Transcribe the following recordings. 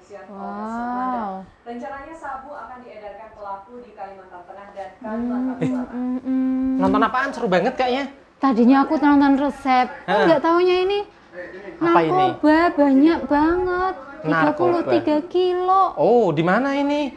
kepolisian Polres Sumatera. Rencananya sabu akan diedarkan pelaku di Kalimantan Tengah dan Kalimantan Selatan. Nonton apaan? Seru banget kayaknya. Tadinya aku nonton resep, nggak taunya ini Apa ini? narkoba banyak banget, 33 kilo. Oh, di mana ini?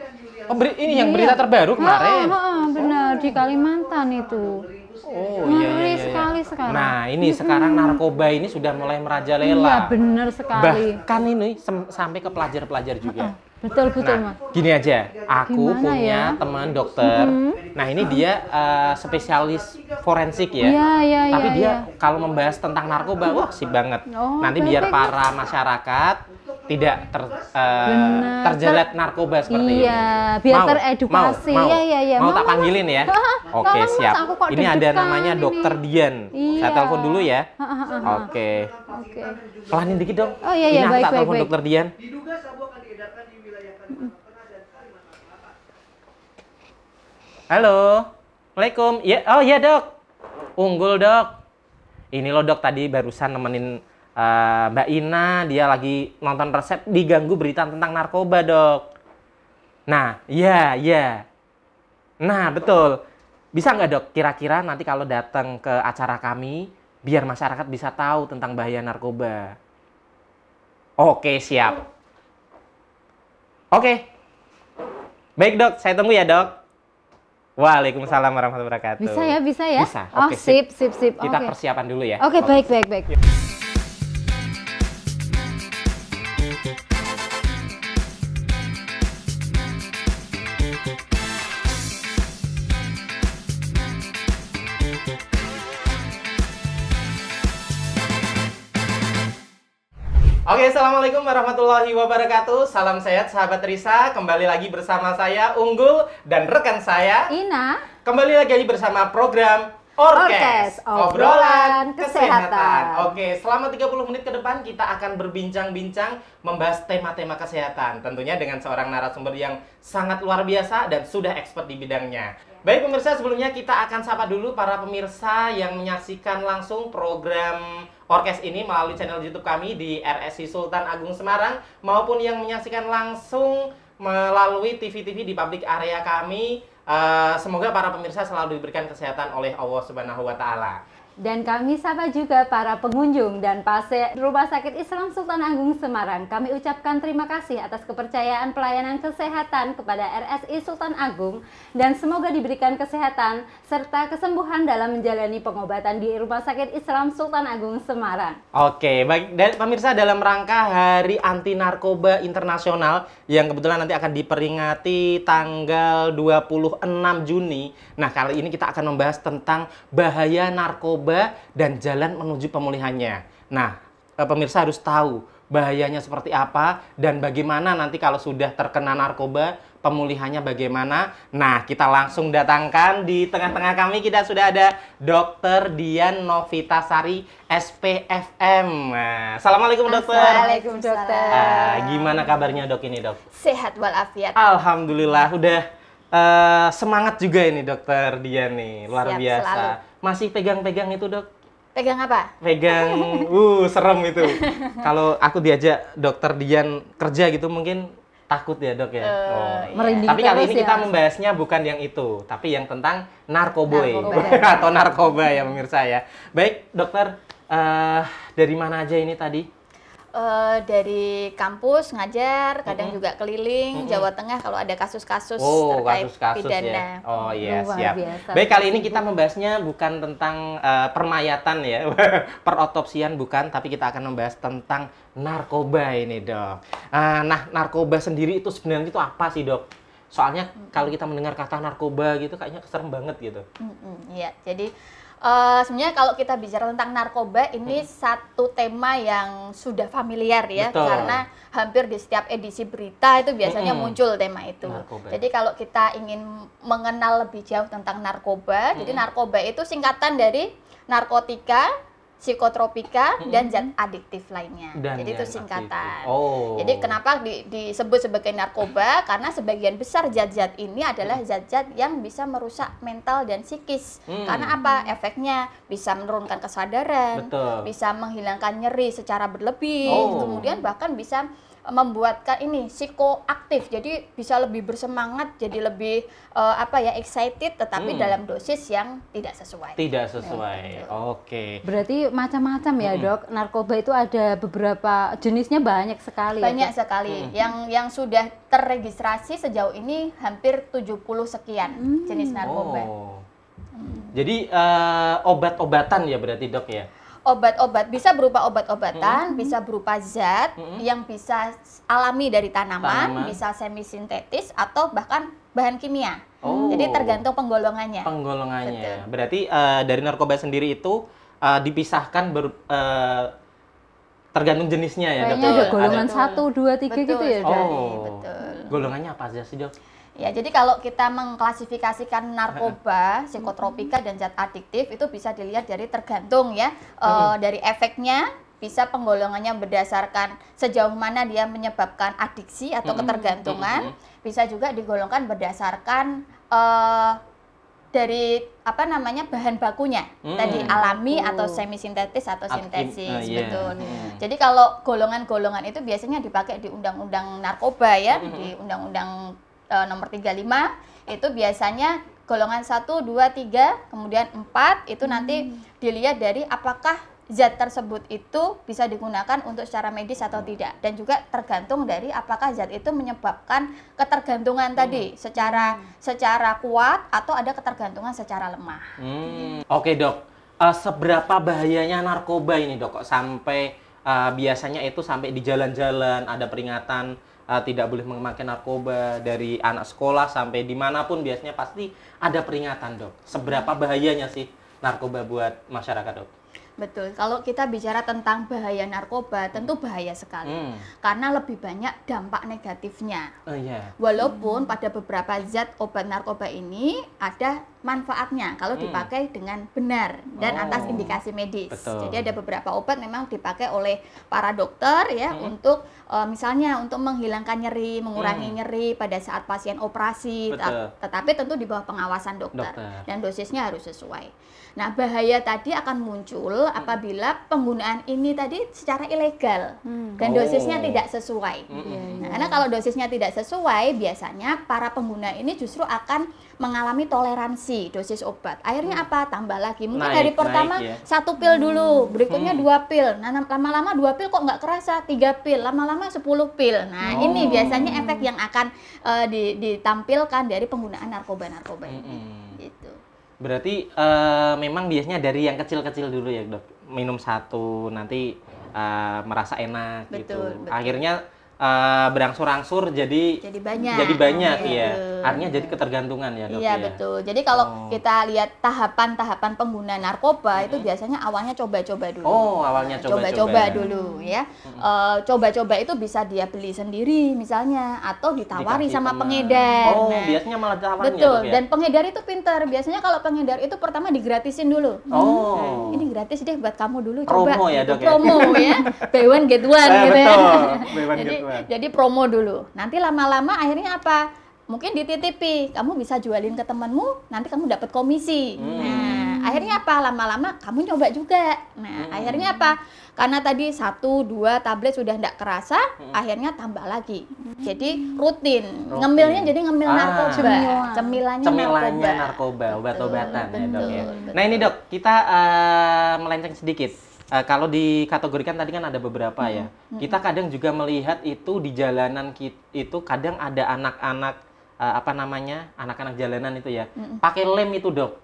Oh, ini yang berita terbaru kemarin. Benar, di Kalimantan itu. Oh, Ngeri sekali sekarang. Nah, ini sekarang narkoba ini sudah mulai merajalela. Iya, benar sekali. Bahkan ini sampai ke pelajar-pelajar juga. Betul, Nah, Mas. gini aja, aku Gimana punya ya? teman dokter. Nah, ini dia spesialis forensik ya. Iya, Tapi iya, dia iya. kalau membahas tentang narkoba, wah sip banget. Oh, Nanti biar perfect. para masyarakat tidak terjerat narkoba seperti ini. Iya, biar teredukasi. Mau, Iya. mau tak panggilin ya? Oke, Tolong, Mas, siap. aku kok Ini ada deg-degan namanya ini. Dokter Dian. Iya. Saya telepon dulu ya. Oke. Oke. Pelanin dikit dong. Oh, iya, Ini aku baik, tak baik, telepon baik. Dokter Dian. Diduga sabu akan diedarkan di wilayah Kalimantan Tengah dan Kalimantan Selatan. Halo. Assalamualaikum. Ya, oh iya, Dok. Unggul, Dok. Ini loh, Dok, tadi barusan nemenin Mbak Ina, dia lagi nonton resep, diganggu berita tentang narkoba, Dok. Nah, iya. Nah, betul. Bisa nggak, Dok, kira-kira nanti kalau datang ke acara kami, biar masyarakat bisa tahu tentang bahaya narkoba? Oke, siap. Oke. Baik, Dok. Saya tunggu ya, Dok. Waalaikumsalam warahmatullahi wabarakatuh. Bisa ya? Bisa. Oh, Oke, sip. Kita Oke. persiapan dulu ya. Oke, baik. Oke, assalamualaikum warahmatullahi wabarakatuh. Salam sehat sahabat Risa. Kembali lagi bersama saya Unggul dan rekan saya. Ina. Kembali lagi bersama program Orkes, Obrolan obrolan kesehatan. Oke, selama 30 menit ke depan kita akan berbincang-bincang membahas tema-tema kesehatan. Tentunya dengan seorang narasumber yang sangat luar biasa dan sudah expert di bidangnya. Baik pemirsa, sebelumnya kita akan sapa dulu para pemirsa yang menyaksikan langsung program Orkes ini melalui channel YouTube kami di RSI Sultan Agung Semarang maupun yang menyaksikan langsung melalui TV-TV di public area kami. Semoga para pemirsa selalu diberikan kesehatan oleh Allah Subhanahu wa Ta'ala. Dan kami sapa juga para pengunjung dan pasien Rumah Sakit Islam Sultan Agung Semarang. Kami ucapkan terima kasih atas kepercayaan pelayanan kesehatan kepada RSI Sultan Agung dan semoga diberikan kesehatan serta kesembuhan dalam menjalani pengobatan di Rumah Sakit Islam Sultan Agung Semarang. Oke, baik. Dan pemirsa, dalam rangka Hari Anti Narkoba Internasional yang kebetulan nanti akan diperingati tanggal 26 Juni. Nah, kali ini kita akan membahas tentang bahaya narkoba dan jalan menuju pemulihannya. Nah, pemirsa harus tahu bahayanya seperti apa dan bagaimana nanti kalau sudah terkena narkoba, pemulihannya bagaimana. Nah, kita langsung datangkan di tengah-tengah kami, kita sudah ada Dr. Dian Novitasari, SPFM. Nah, Assalamualaikum, Dokter. Assalamualaikum, dokter. Gimana kabarnya, Dok, ini, Dok? Sehat walafiat. Alhamdulillah, udah semangat juga ini Dokter Dian nih, luar Siap, biasa. selalu. Masih pegang-pegang itu, Dok? Pegang apa? Pegang, serem itu. Kalau aku diajak Dokter Dian kerja gitu mungkin takut ya, Dok ya. Iya. Merinding Tapi kali terus ini kita ya. membahasnya bukan yang itu, tapi yang tentang narkoboy Narkoba. atau narkoba ya pemirsa ya. Baik, Dokter, dari mana aja ini tadi? Dari kampus ngajar, kadang juga keliling Jawa Tengah kalau ada kasus-kasus terkait kasus-kasus pidana. ya. Oh iya, Luar siap. biasa. Baik, kali ini kita membahasnya bukan tentang permayatan ya, perotopsian bukan, tapi kita akan membahas tentang narkoba ini, Dok. Nah, narkoba sendiri itu sebenarnya itu apa sih, Dok? Soalnya kalau kita mendengar kata narkoba gitu kayaknya serem banget gitu. Iya, jadi sebenarnya kalau kita bicara tentang narkoba ini satu tema yang sudah familiar ya. Betul. Karena hampir di setiap edisi berita itu biasanya muncul tema itu. Narkoba. Jadi kalau kita ingin mengenal lebih jauh tentang narkoba, jadi narkoba itu singkatan dari narkotika, psikotropika, dan zat adiktif lainnya. Dan jadi itu yang singkatan. aktif. Oh. Jadi kenapa disebut sebagai narkoba? Karena sebagian besar zat-zat ini adalah zat-zat yang bisa merusak mental dan psikis. Karena apa? Efeknya bisa menurunkan kesadaran, Betul. bisa menghilangkan nyeri secara berlebih, Oh. kemudian bahkan bisa membuatkan ini psikoaktif, jadi bisa lebih bersemangat, jadi lebih excited, tetapi dalam dosis yang tidak sesuai. Tidak sesuai. Oke. Berarti macam-macam ya, Dok. Narkoba itu ada beberapa jenisnya, banyak sekali. Banyak sekali. Yang sudah terregistrasi sejauh ini hampir 70 sekian jenis narkoba. Jadi obat-obatan ya berarti, Dok ya? Obat-obat bisa berupa obat-obatan, bisa berupa zat yang bisa alami dari tanaman, bisa semi sintetis atau bahkan bahan kimia. Jadi tergantung penggolongannya. Penggolongannya. Betul. Berarti dari narkoba sendiri itu dipisahkan tergantung jenisnya ya, Dok. Kayaknya ada ya? golongan Betul. 1, 2, 3 gitu ya, Dok. Betul. Golongannya apa aja sih, Dok? Ya, jadi kalau kita mengklasifikasikan narkoba, psikotropika dan zat adiktif itu bisa dilihat dari tergantung ya dari efeknya, bisa penggolongannya berdasarkan sejauh mana dia menyebabkan adiksi atau ketergantungan, bisa juga digolongkan berdasarkan dari bahan bakunya tadi alami atau semi sintetis atau sintesis, betul. Jadi kalau golongan-golongan itu biasanya dipakai di undang-undang narkoba ya, di undang-undang nomor 35 itu biasanya golongan 1, 2, 3, kemudian 4 itu nanti dilihat dari apakah zat tersebut itu bisa digunakan untuk secara medis atau tidak, dan juga tergantung dari apakah zat itu menyebabkan ketergantungan tadi secara kuat atau ada ketergantungan secara lemah. Oke, Dok. Seberapa bahayanya narkoba ini, Dok? Kok sampai biasanya itu sampai di jalan-jalan ada peringatan tidak boleh memakai narkoba, dari anak sekolah sampai dimanapun biasanya pasti ada peringatan, Dok. Seberapa bahayanya sih narkoba buat masyarakat, Dok? Betul, kalau kita bicara tentang bahaya narkoba, tentu bahaya sekali. Karena lebih banyak dampak negatifnya. Walaupun pada beberapa zat obat narkoba ini ada manfaatnya kalau dipakai dengan benar dan atas indikasi medis. Betul. Jadi ada beberapa obat memang dipakai oleh para dokter ya untuk misalnya untuk menghilangkan nyeri, mengurangi nyeri pada saat pasien operasi, tetapi tentu di bawah pengawasan dokter. Dan dosisnya harus sesuai. Nah, bahaya tadi akan muncul apabila penggunaan ini tadi secara ilegal dan dosisnya tidak sesuai. Nah, karena kalau dosisnya tidak sesuai, biasanya para pengguna ini justru akan mengalami toleransi dosis obat. Akhirnya apa? Tambah lagi. Mungkin dari pertama 1 pil dulu, berikutnya 2 pil. Nah, lama-lama 2 pil kok nggak kerasa, 3 pil, lama-lama 10 pil. Nah, ini biasanya efek yang akan ditampilkan dari penggunaan narkoba-narkoba ini. Gitu. Berarti memang biasanya dari yang kecil-kecil dulu ya, Dok. Minum 1 nanti merasa enak gitu. Akhirnya berangsur-angsur jadi banyak ya. Artinya jadi ketergantungan ya, Dok. Iya, betul. Jadi kalau kita lihat tahapan-tahapan pengguna narkoba itu biasanya awalnya coba-coba dulu. Awalnya coba-coba dulu ya. Coba-coba itu bisa dia beli sendiri misalnya atau ditawari sama pengedar. Biasanya malah tawarnya. Betul. Dan pengedar itu pintar. Biasanya kalau pengedar itu pertama digratisin dulu. Ini gratis deh buat kamu dulu, coba. Promo ya, Dok. Promo ya. Buy one get one gitu ya. Buy one get one. Jadi promo dulu. Nanti lama-lama akhirnya apa? Mungkin dititipi, kamu bisa jualin ke temanmu, nanti kamu dapat komisi. Nah, akhirnya apa? Lama-lama kamu nyoba juga. Nah, akhirnya apa? Karena tadi 1, 2 tablet sudah tidak kerasa, akhirnya tambah lagi. Jadi rutin. Ngemilnya jadi ngemil narkoba. Cemilannya narkoba, obat-obatan ya, Dok ya. Nah, ini, Dok, kita melenceng sedikit. Kalau dikategorikan tadi kan ada beberapa ya. Kita kadang juga melihat itu di jalanan itu kadang ada anak-anak anak-anak jalanan itu ya, pakai lem itu, Dok,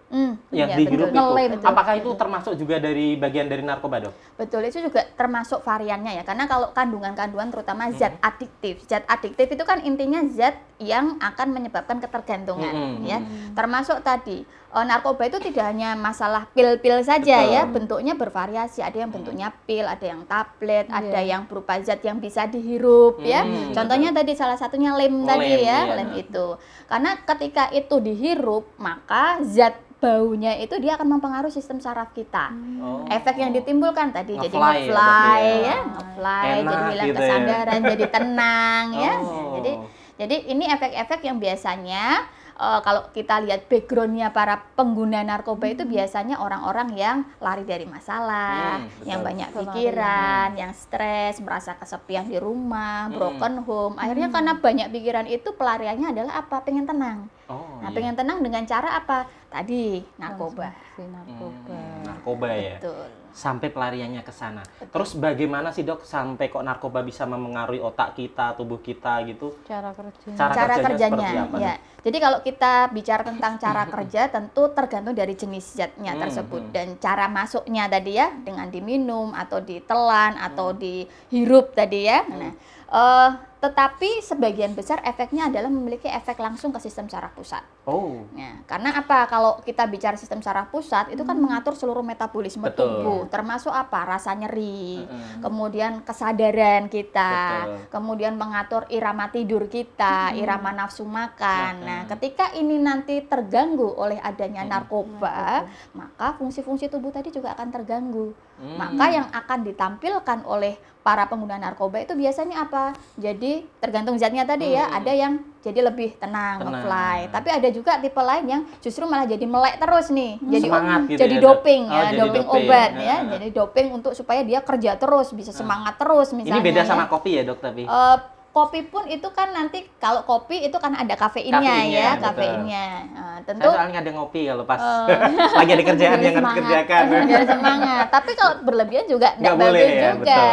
yang dihirup itu. Apakah itu termasuk juga dari bagian dari narkoba, Dok? Betul, itu juga termasuk variannya ya, karena kalau kandungan-kandungan terutama zat adiktif itu kan intinya zat yang akan menyebabkan ketergantungan ya, termasuk tadi narkoba itu tidak hanya masalah pil-pil saja ya, bentuknya bervariasi, ada yang bentuknya pil, ada yang tablet, ada yang berupa zat yang bisa dihirup ya, contohnya tadi salah satunya lem tadi ya, lem itu. Karena ketika itu dihirup, maka zat baunya itu dia akan mempengaruhi sistem saraf kita. Efek yang ditimbulkan tadi jadi ngefly ya, jadi hilang kesadaran, jadi tenang ya. Jadi ini efek-efek yang biasanya kalau kita lihat backgroundnya para pengguna narkoba itu biasanya orang-orang yang lari dari masalah, yang banyak pikiran, yang stres, merasa kesepian di rumah, broken home. Akhirnya karena banyak pikiran itu pelariannya adalah apa? Pengen tenang. Nah, pengen tenang dengan cara apa? Tadi narkoba. Narkoba ya. Betul. Sampai pelariannya ke sana. Terus bagaimana sih dok sampai kok narkoba bisa memengaruhi otak kita, tubuh kita gitu? Cara kerja. Cara kerjanya seperti apa, ya. Jadi kalau kita bicara tentang cara kerja tentu tergantung dari jenis zatnya tersebut dan cara masuknya tadi ya, dengan diminum atau ditelan atau dihirup tadi ya. Nah, tetapi sebagian besar efeknya adalah memiliki efek langsung ke sistem saraf pusat. Ya, karena apa? Kalau kita bicara sistem saraf pusat itu kan mengatur seluruh metabolisme tubuh, termasuk apa? Rasa nyeri, kemudian kesadaran kita, kemudian mengatur irama tidur kita, irama nafsu makan. Nah, ketika ini nanti terganggu oleh adanya narkoba, maka fungsi-fungsi tubuh tadi juga akan terganggu. Maka yang akan ditampilkan oleh para pengguna narkoba itu biasanya apa? Jadi tergantung zatnya tadi ya, ada yang jadi lebih tenang, nge-fly. Tapi ada juga tipe lain yang justru malah jadi melek terus nih. Jadi gitu jadi ya, doping jadi ya, doping obat ya. Jadi doping untuk supaya dia kerja terus, bisa semangat terus misalnya. Ini beda ya. sama kopi ya dok tapi? Kopi pun itu kan nanti kalau kopi itu kan ada kafeinnya ya, kafeinnya. Tentu saya soalnya ada ngopi kalau pas lagi ada kerjaan yang harus dikerjakan. Biar semangat. Tapi kalau berlebihan juga nggak bagus boleh ya, juga. betul.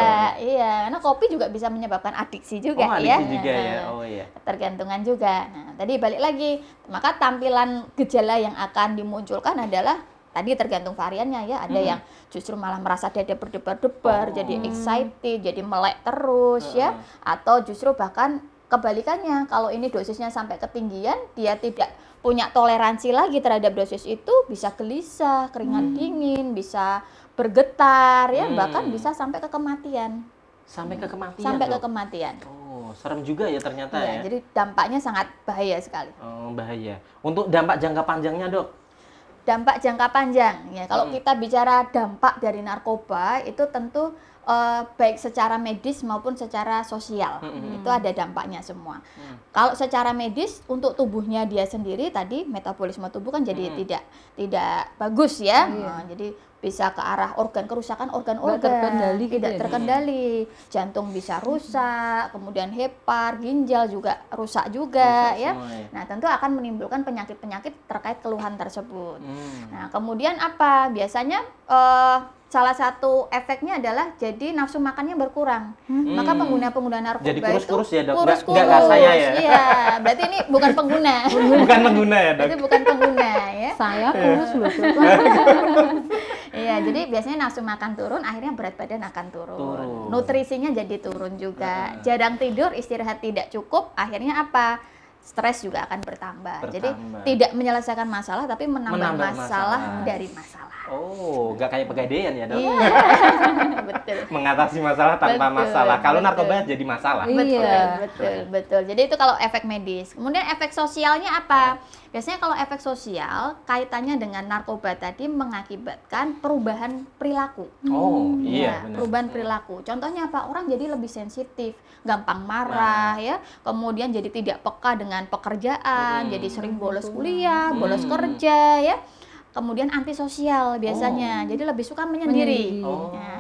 Iya, karena kopi juga bisa menyebabkan adiksi juga adiksi ya. juga ya. Oh iya. Ketergantungan juga. Nah, tadi balik lagi, maka tampilan gejala yang akan dimunculkan adalah tadi tergantung variannya ya, ada yang justru malah merasa dada berdebar-debar, jadi excited, jadi melek terus ya, atau justru bahkan kebalikannya, kalau ini dosisnya sampai ketinggian, dia tidak punya toleransi lagi terhadap dosis itu, bisa gelisah, keringat dingin, bisa bergetar ya, bahkan bisa sampai ke kematian. Sampai ke kematian. Sampai ke kematian. Oh, serem juga ya ternyata ya. Jadi dampaknya sangat bahaya sekali. Oh, bahaya. Untuk dampak jangka panjangnya, Dok? Dampak jangka panjang ya, kalau kita bicara dampak dari narkoba itu tentu baik secara medis maupun secara sosial itu ada dampaknya semua. Kalau secara medis untuk tubuhnya dia sendiri tadi metabolisme tubuh kan jadi tidak bagus ya. Jadi bisa ke arah kerusakan organ-organ tidak terkendali, jantung bisa rusak, kemudian hepar, ginjal juga rusak juga ya. Nah, tentu akan menimbulkan penyakit-penyakit terkait keluhan tersebut. Nah, kemudian apa? Biasanya salah satu efeknya adalah jadi nafsu makannya berkurang. Maka pengguna-pengguna narkoba jadi kurus-kurus itu ya, Dok? kurus-kurus. Nggak saya ya? Iya, berarti ini bukan pengguna. Bukan pengguna ya, Dok? Itu bukan pengguna ya. Saya kurus loh. Iya, jadi biasanya nafsu makan turun, akhirnya berat badan akan turun. Nutrisinya jadi turun juga. Jarang tidur, istirahat tidak cukup, akhirnya apa? Stres juga akan bertambah. Jadi tidak menyelesaikan masalah, tapi menambah masalah dari masalah. Oh, nggak kayak pegadaian ya, Dok? Iya, betul. Mengatasi masalah tanpa masalah. Kalau narkoba jadi masalah. Betul. Jadi itu kalau efek medis. Kemudian efek sosialnya apa? Biasanya kalau efek sosial kaitannya dengan narkoba tadi mengakibatkan perubahan perilaku. Oh, iya benar. Perubahan perilaku. Contohnya apa? Orang jadi lebih sensitif, gampang marah ya. Kemudian jadi tidak peka dengan pekerjaan, jadi sering bolos kuliah, bolos kerja ya. Kemudian antisosial biasanya, jadi lebih suka menyendiri.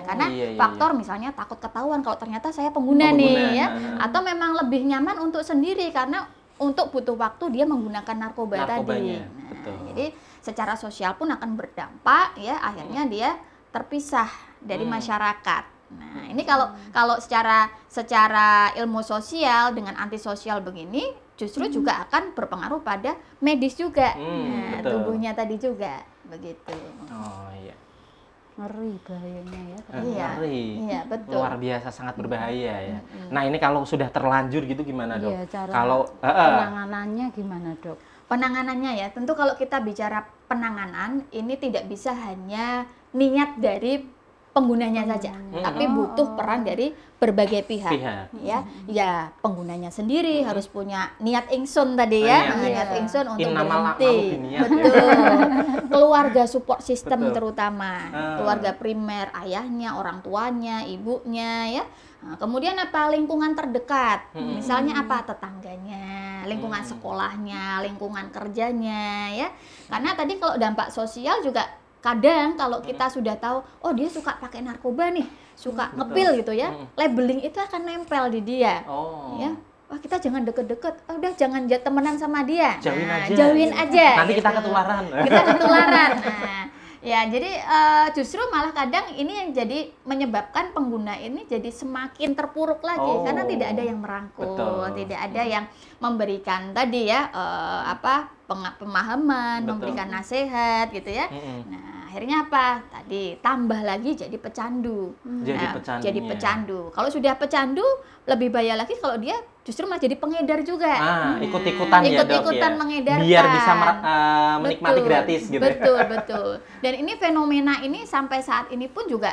Karena faktor misalnya takut ketahuan kalau ternyata saya pengguna nih ya, atau memang lebih nyaman untuk sendiri karena untuk butuh waktu dia menggunakan narkoba tadi. Jadi secara sosial pun akan berdampak ya, akhirnya dia terpisah dari masyarakat. Nah, ini kalau secara ilmu sosial dengan antisosial begini justru juga akan berpengaruh pada medis juga. Tubuhnya tadi juga begitu. Oh iya. Ngeri bahayanya ya. Iya, ngeri. Iya, betul. Luar biasa, sangat berbahaya ya. Nah, ini kalau sudah terlanjur gitu gimana, Dok? Iya, cara kalau penanganannya gimana, Dok? Penanganannya ya, tentu kalau kita bicara penanganan ini tidak bisa hanya niat dari penggunanya saja, tapi butuh peran dari berbagai pihak. Ya penggunanya sendiri harus punya niat ingsun tadi ya, niat ingsun untuk berhenti. Betul. Keluarga support system terutama, keluarga primer, ayahnya, orang tuanya, ibunya ya. Nah, kemudian apa? Lingkungan terdekat, misalnya apa? Tetangganya lingkungan sekolahnya, lingkungan kerjanya ya. Karena tadi kalau dampak sosial juga kadang kalau kita sudah tahu, oh dia suka pakai narkoba nih, suka ngepil gitu ya, labeling itu akan nempel di dia. Ya. Wah, kita jangan deket-deket, udah jangan temenan sama dia. Jauhin aja. Nanti kita ketularan. Kita ketularan. Nah, ya jadi justru malah kadang ini yang jadi menyebabkan pengguna ini jadi semakin terpuruk lagi karena tidak ada yang merangkul, tidak ada yang memberikan tadi ya pemahaman, memberikan nasihat gitu ya. Nah, akhirnya apa? Tadi tambah lagi jadi pecandu. Jadi pecandu. Kalau sudah pecandu, lebih bahaya lagi kalau dia justru malah jadi pengedar juga. Ikut-ikutan ya, Dok, ya. Mengedarkan. Biar bisa menikmati gratis gitu. Betul. Dan ini fenomena ini sampai saat ini pun juga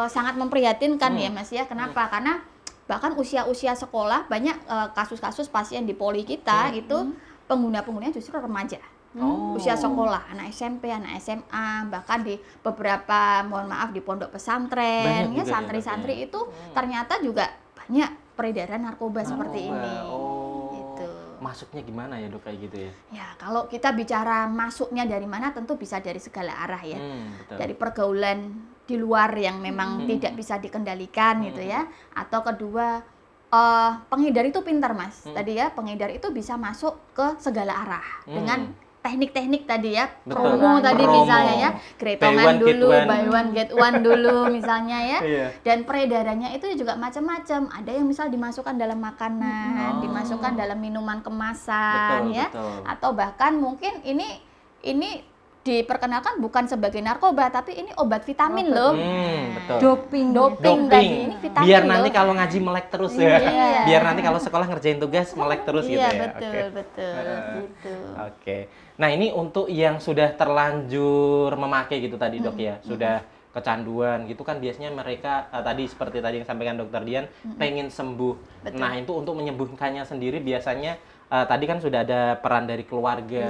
sangat memprihatinkan ya, Mas ya. Kenapa? Karena bahkan usia-usia sekolah banyak kasus-kasus pasien di poli kita itu pengguna-penggunanya justru remaja. Usia sekolah, anak SMP, anak SMA, bahkan di beberapa, mohon maaf, di pondok pesantren, ya santri-santri itu ternyata juga banyak peredaran narkoba seperti ini. Gitu. Masuknya gimana ya, Dok, kayak gitu ya? Ya, kalau kita bicara masuknya dari mana, tentu bisa dari segala arah ya. Dari pergaulan di luar yang memang tidak bisa dikendalikan gitu ya. Atau kedua, pengedar itu pintar, Mas. Tadi ya, pengedar itu bisa masuk ke segala arah dengan teknik-teknik tadi ya, promo tadi misalnya ya, gretongan dulu, buy one get one dulu misalnya ya. Dan peredarannya itu juga macam-macam. Ada yang misal dimasukkan dalam makanan, dimasukkan dalam minuman kemasan ya. Atau bahkan mungkin ini diperkenalkan bukan sebagai narkoba, tapi ini obat vitamin loh. Doping tadi, ini vitamin. Biar nanti kalau ngaji melek terus ya. Biar nanti kalau sekolah ngerjain tugas melek terus gitu ya. Betul. Gitu. Oke. Nah, ini untuk yang sudah terlanjur memakai gitu tadi, Dok ya. Sudah kecanduan gitu kan biasanya mereka tadi seperti tadi yang sampaikan Dokter Dian pengen sembuh. Nah, itu untuk menyembuhkannya sendiri biasanya tadi kan sudah ada peran dari keluarga,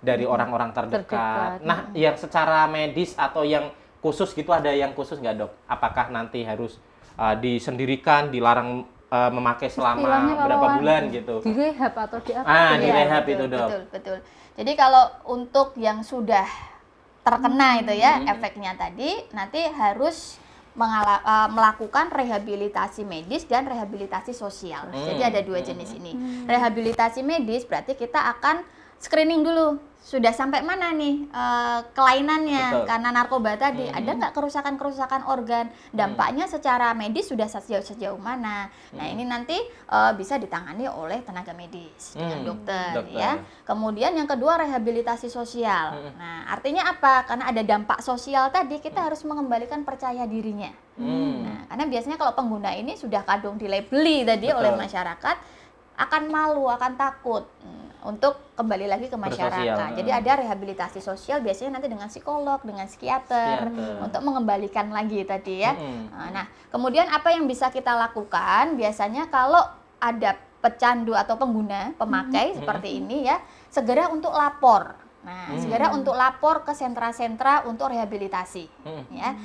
dari orang-orang terdekat. Nah, yang secara medis atau yang khusus gitu, ada yang khusus nggak, Dok? Apakah nanti harus disendirikan, dilarang memakai selama berapa bulan gitu? Di rehab atau di apa? Di rehab itu, Dok. Betul. Jadi kalau untuk yang sudah terkena itu ya efeknya tadi, nanti harus melakukan rehabilitasi medis dan rehabilitasi sosial. Jadi ada dua jenis ini. Rehabilitasi medis berarti kita akan screening dulu. Sudah sampai mana nih kelainannya karena narkoba tadi, ada nggak kerusakan-kerusakan organ, dampaknya secara medis sudah sejauh mana. Nah, ini nanti bisa ditangani oleh tenaga medis dengan dokter ya. Kemudian yang kedua rehabilitasi sosial. Nah, artinya apa? Karena ada dampak sosial tadi, kita harus mengembalikan percaya dirinya. Nah, karena biasanya kalau pengguna ini sudah kadung dilabeli tadi oleh masyarakat, akan malu, akan takut untuk kembali lagi ke masyarakat. Jadi ada rehabilitasi sosial biasanya nanti dengan psikolog, dengan psikiater untuk mengembalikan lagi tadi ya. Nah, kemudian apa yang bisa kita lakukan biasanya kalau ada pecandu atau pengguna, pemakai seperti ini ya, segera untuk lapor. Nah, segera untuk lapor ke sentra-sentra untuk rehabilitasi, ya.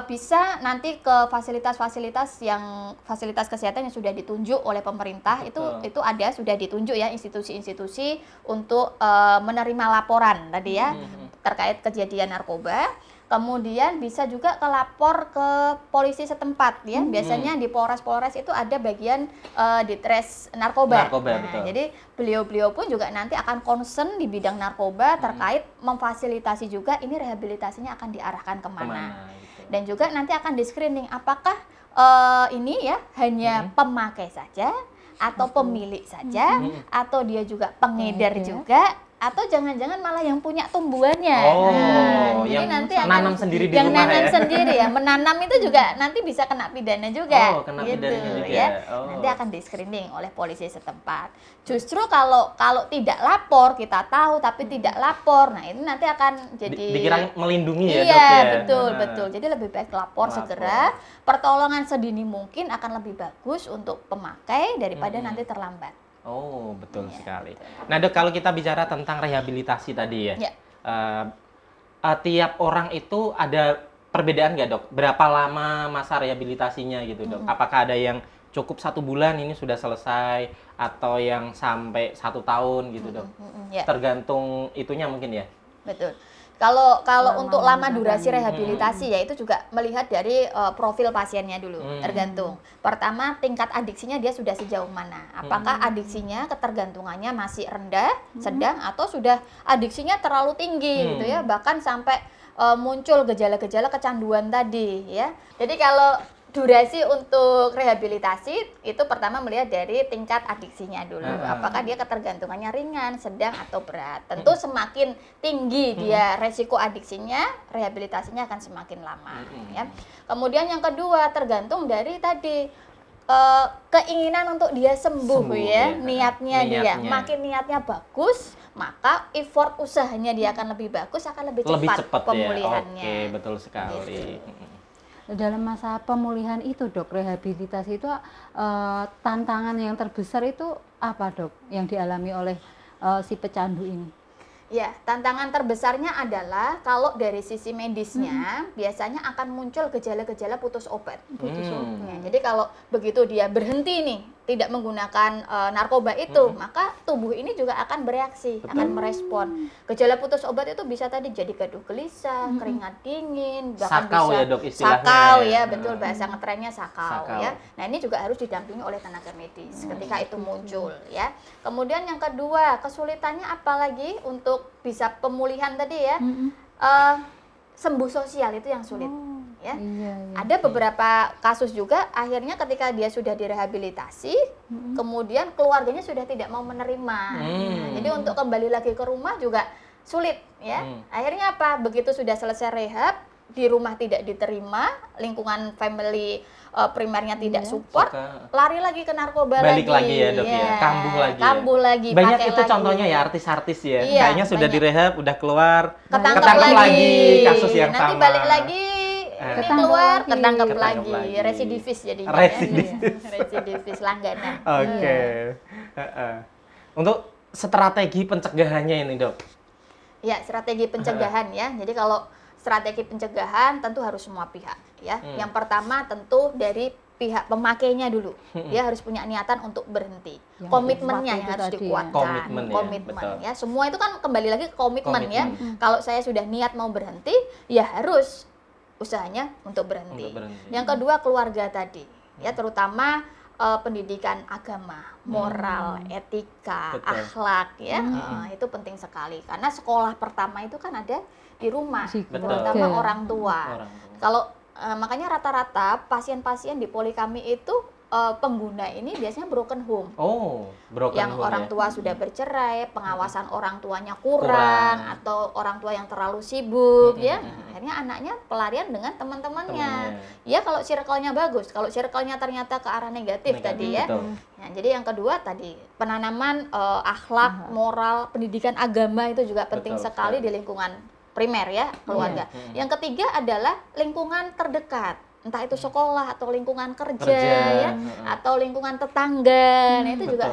Bisa nanti ke fasilitas-fasilitas kesehatan yang sudah ditunjuk oleh pemerintah. Itu ada sudah ditunjuk ya institusi-institusi untuk menerima laporan tadi ya terkait kejadian narkoba. Kemudian bisa juga kelapor ke polisi setempat ya. Biasanya di Polres-Polres itu ada bagian Ditres Narkoba. Nah, jadi beliau-beliau pun juga nanti akan concern di bidang narkoba terkait memfasilitasi juga ini rehabilitasinya akan diarahkan kemana. Dan juga nanti akan di-screening apakah ini ya hanya pemakai saja atau pemilik saja atau dia juga pengedar juga, atau jangan-jangan malah yang punya tumbuhannya. Jadi nanti nanam sendiri di yang rumah nanam ya. sendiri ya, menanam itu juga nanti bisa kena pidana juga. Kena gitu pidana juga. ya. Nanti akan di-screening oleh polisi setempat. Justru kalau tidak lapor, kita tahu tapi tidak lapor, nah ini nanti akan jadi dikira melindungi ya, Dok iya, ya. betul. Jadi lebih baik lapor segera. Pertolongan sedini mungkin akan lebih bagus untuk pemakai daripada nanti terlambat. Betul sekali. Nah, Dok, kalau kita bicara tentang rehabilitasi tadi ya, tiap orang itu ada perbedaan nggak, Dok? Berapa lama masa rehabilitasinya gitu, Dok? Apakah ada yang cukup 1 bulan ini sudah selesai, atau yang sampai 1 tahun gitu dok? Ya. Tergantung itunya mungkin ya? Betul. Kalau untuk lama durasi rehabilitasi ya itu juga melihat dari profil pasiennya dulu, tergantung. Pertama, tingkat adiksinya dia sudah sejauh mana? Apakah adiksinya, ketergantungannya masih rendah, sedang, atau sudah adiksinya terlalu tinggi gitu ya, bahkan sampai muncul gejala-gejala kecanduan tadi ya. Jadi kalau durasi untuk rehabilitasi itu pertama melihat dari tingkat adiksinya dulu. Apakah dia ketergantungannya ringan, sedang, atau berat. Tentu semakin tinggi dia resiko adiksinya, rehabilitasinya akan semakin lama. Ya. Kemudian yang kedua tergantung dari tadi keinginan untuk dia sembuh ya, niatnya dia. Makin niatnya bagus, maka effort usahanya dia akan lebih bagus, akan lebih cepat pemulihannya. Ya. Oke, betul sekali. Gitu. Dalam masa pemulihan itu dok, rehabilitasi itu tantangan yang terbesar itu apa dok yang dialami oleh si pecandu ini? Ya, tantangan terbesarnya adalah kalau dari sisi medisnya biasanya akan muncul gejala-gejala putus obat. Ya, jadi kalau begitu dia berhenti nih tidak menggunakan narkoba itu, maka tubuh ini juga akan bereaksi, akan merespon. Gejala putus obat itu bisa tadi jadi gaduh gelisah, keringat dingin, bahkan sakau bisa ya dok istilahnya. Sakau ya, betul bahasa ngetrennya sakau ya. Nah, ini juga harus didampingi oleh tenaga medis ketika itu muncul ya. Kemudian yang kedua, kesulitannya apalagi untuk bisa pemulihan tadi ya. Sembuh sosial itu yang sulit. Ya. Ada beberapa kasus juga akhirnya ketika dia sudah direhabilitasi, kemudian keluarganya sudah tidak mau menerima. Nah, jadi untuk kembali lagi ke rumah juga sulit ya. Akhirnya apa? Begitu sudah selesai rehab, di rumah tidak diterima, lingkungan family primernya tidak support, lari lagi ke narkoba balik lagi ya dok ya, kambuh lagi banyak itu lagi. Contohnya ya artis-artis ya, kayaknya sudah direhab udah keluar ketangkep lagi kasus yang nanti sama, balik lagi ini keluar ketangkep lagi, residivis jadinya residivis langganan. Oke. Untuk strategi pencegahannya ini dok? Ya, strategi pencegahan ya, jadi kalau strategi pencegahan tentu harus semua pihak ya. Yang pertama tentu dari pihak pemakainya dulu. Dia harus punya niatan untuk berhenti. Komitmennya yang harus dikuatkan. Komitmen ya. Semua itu kan kembali lagi ke komitmen ya. Kalau saya sudah niat mau berhenti, ya harus usahanya untuk berhenti. Yang kedua keluarga tadi. Ya, terutama pendidikan agama, moral, etika, akhlak ya. Itu penting sekali karena sekolah pertama itu kan ada di rumah, terutama orang tua. Kalau makanya rata-rata pasien-pasien di poli kami itu pengguna ini biasanya broken home. Yang orang tua sudah bercerai, pengawasan orang tuanya kurang, atau orang tua yang terlalu sibuk ya. Akhirnya anaknya pelarian dengan teman-temannya. Ya kalau circle-nya bagus, kalau circle-nya ternyata ke arah negatif tadi ya. Nah, jadi yang kedua tadi penanaman akhlak, moral, pendidikan agama itu juga penting sekali di lingkungan primer ya, keluarga. Yang ketiga adalah lingkungan terdekat, entah itu sekolah atau lingkungan kerja ya, atau lingkungan tetangga. Nah, itu juga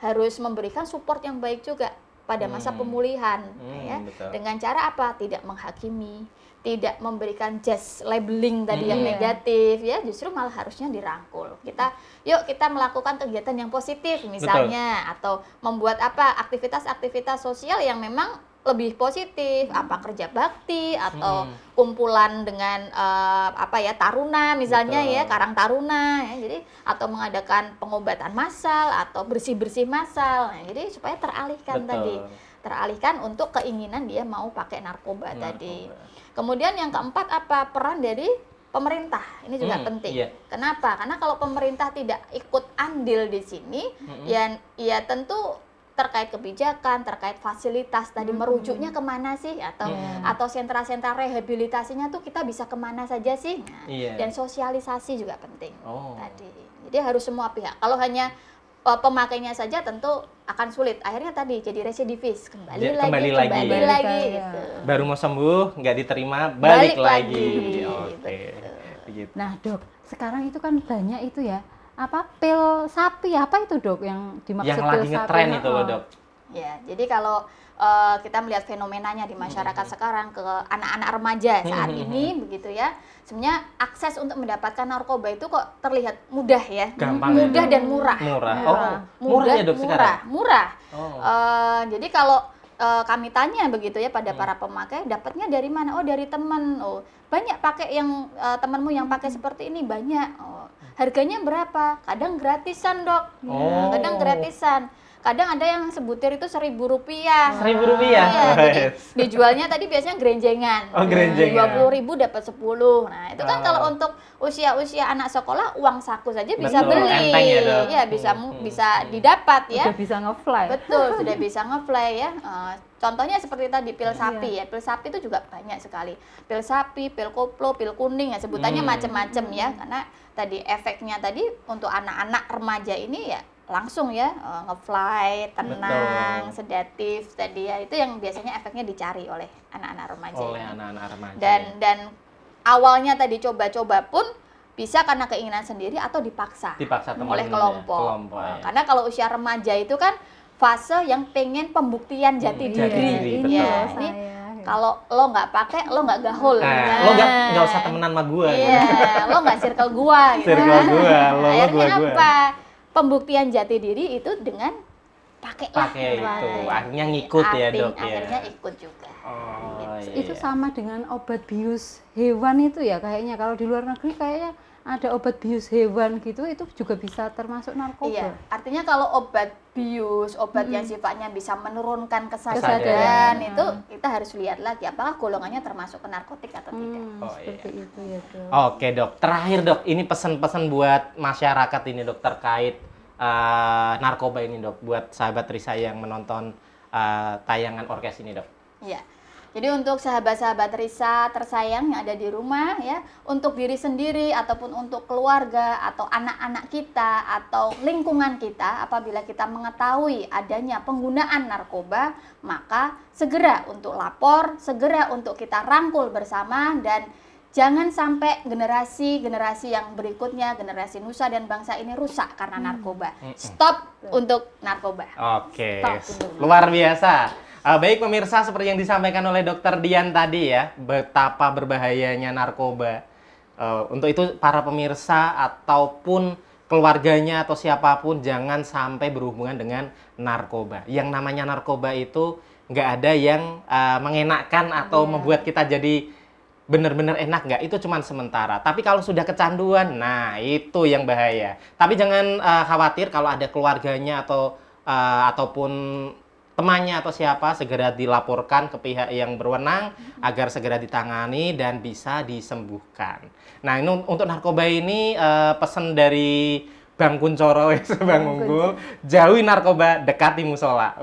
harus memberikan support yang baik juga pada masa pemulihan ya. Dengan cara apa? Tidak menghakimi, tidak memberikan just labeling tadi yang negatif ya, justru malah harusnya dirangkul. Yuk kita melakukan kegiatan yang positif misalnya, atau membuat apa aktivitas-aktivitas sosial yang memang lebih positif, apa kerja bakti atau kumpulan dengan taruna misalnya ya, karang taruna ya, jadi atau mengadakan pengobatan massal atau bersih-bersih massal. Nah, jadi supaya teralihkan untuk keinginan dia mau pakai narkoba tadi. Kemudian yang keempat apa? Peran dari pemerintah. Ini juga penting. Kenapa? Karena kalau pemerintah tidak ikut andil di sini, ya tentu terkait kebijakan, terkait fasilitas tadi merujuknya kemana sih, atau sentra-sentra rehabilitasinya tuh kita bisa kemana saja sih, dan sosialisasi juga penting tadi. Jadi harus semua pihak. Kalau hanya pemakainya saja tentu akan sulit. Akhirnya tadi jadi residivis, kembali lagi. Gitu. Baru mau sembuh nggak diterima, balik lagi. Oke. Nah dok, sekarang itu kan banyak itu ya. Pil sapi apa itu dok yang dimaksud yang lagi ngetren itu loh dok? Ya, jadi kalau kita melihat fenomenanya di masyarakat sekarang ke anak-anak remaja saat ini begitu ya, sebenarnya akses untuk mendapatkan narkoba itu kok terlihat mudah ya, Gampang mudah ya. dan murah. Murah. Ya. Oh, murah ya dok sekarang? Murah. Oh. Jadi kalau kami tanya begitu ya pada para pemakai, dapatnya dari mana? Oh, dari teman. Oh, banyak pakai yang temanmu yang pakai seperti ini banyak. Oh, harganya berapa? Kadang gratisan dok. Oh. Kadang gratisan. Kadang ada yang sebutir itu Rp1.000. Rp1.000? Iya, jadi dijualnya tadi biasanya gerenjengan. Oh, gerenjengan. 20.000 dapat 10. Nah, itu kan kalau untuk usia-usia anak sekolah uang saku saja bisa Betul, beli. enteng ya, Dok. Ya, bisa didapat ya. Udah bisa nge-fly. Betul, sudah bisa nge-fly ya. Contohnya seperti tadi pil sapi ya. Pil sapi itu juga banyak sekali. Pil sapi, pil koplo, pil kuning ya, sebutannya macam-macam ya. Karena tadi efeknya tadi untuk anak-anak remaja ini ya langsung ya nge-fly, tenang, sedatif tadi ya. Itu yang biasanya efeknya dicari oleh anak-anak remaja. Oleh ini. anak-anak remaja. Dan awalnya tadi coba-coba pun bisa karena keinginan sendiri atau dipaksa teman oleh kelompok. ya. Karena kalau usia remaja itu kan fase yang pengen pembuktian jati diri. betul. Ya, ini kalau lo nggak pakai, lo nggak gaul. Lo nggak usah temenan sama gua. Iya, lo nggak circle gua. Gitu. Circle gua, lo Akhirnya gua. apa? Pembuktian jati diri itu dengan pakai itu, akhirnya ngikut ya dok ya. Akhirnya ikut juga. Oh, iya. Itu sama dengan obat bius hewan itu ya kayaknya. Kalau di luar negeri kayaknya ada obat bius hewan gitu, itu juga bisa termasuk narkoba. Iya, artinya kalau obat bius, obat yang sifatnya bisa menurunkan Kesadaran. kesadaran itu kita harus lihat lagi apakah golongannya termasuk ke narkotik atau tidak. Seperti itu ya dok. Oke dok, terakhir dok, ini pesan-pesan buat masyarakat ini dok terkait narkoba ini dok, buat sahabat Risa yang menonton tayangan orkes ini dok. Iya. Jadi untuk sahabat-sahabat Risa tersayang yang ada di rumah ya, untuk diri sendiri ataupun untuk keluarga atau anak-anak kita atau lingkungan kita, apabila kita mengetahui adanya penggunaan narkoba, maka segera untuk lapor, segera untuk kita rangkul bersama, dan jangan sampai generasi-generasi yang berikutnya, generasi nusa dan bangsa ini rusak karena narkoba. Stop untuk narkoba. Oke, Stop. luar biasa. Baik pemirsa, seperti yang disampaikan oleh Dokter Dian tadi ya, betapa berbahayanya narkoba. Untuk itu para pemirsa ataupun keluarganya atau siapapun jangan sampai berhubungan dengan narkoba. Yang namanya narkoba itu nggak ada yang mengenakkan atau membuat kita jadi benar-benar enak, nggak, itu cuma sementara. Tapi kalau sudah kecanduan, nah itu yang bahaya. Tapi jangan khawatir kalau ada keluarganya ataupun temannya atau siapa, segera dilaporkan ke pihak yang berwenang agar segera ditangani dan bisa disembuhkan. Nah, ini untuk narkoba ini pesan dari Bang Kuncoro, Bang Unggul, jauhi narkoba, dekati musola.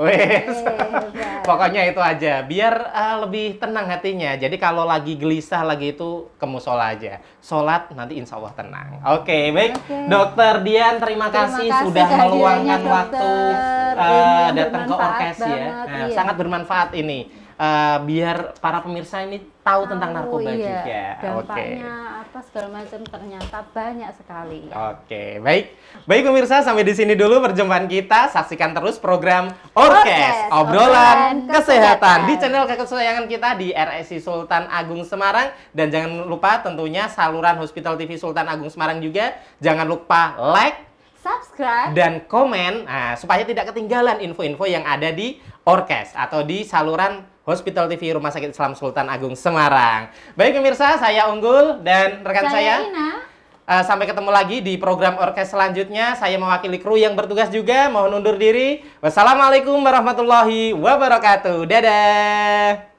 Pokoknya itu aja, biar lebih tenang hatinya. Jadi kalau lagi gelisah lagi itu ke musola aja. Sholat nanti insya Allah tenang. Oke, baik. Dokter Dian, terima kasih sudah meluangkan waktu datang ke orkes ya. Nah, sangat bermanfaat ini. Biar para pemirsa ini tahu tentang narkoba juga. Dampaknya apa segala macam ternyata banyak sekali. Oke, baik. Baik pemirsa, sampai di sini dulu perjumpaan kita. Saksikan terus program Orkes, obrolan kesehatan di channel kesayangan kita di RSI Sultan Agung Semarang, dan jangan lupa tentunya saluran Hospital TV Sultan Agung Semarang juga. Jangan lupa like, subscribe, dan komen, supaya tidak ketinggalan info-info yang ada di Orkes atau di saluran Hospital TV Rumah Sakit Islam Sultan Agung Semarang. Baik pemirsa, saya Unggul dan rekan saya Ina. Sampai ketemu lagi di program Orkes selanjutnya. Saya mewakili kru yang bertugas juga, mohon undur diri. Wassalamualaikum warahmatullahi wabarakatuh. Dadah.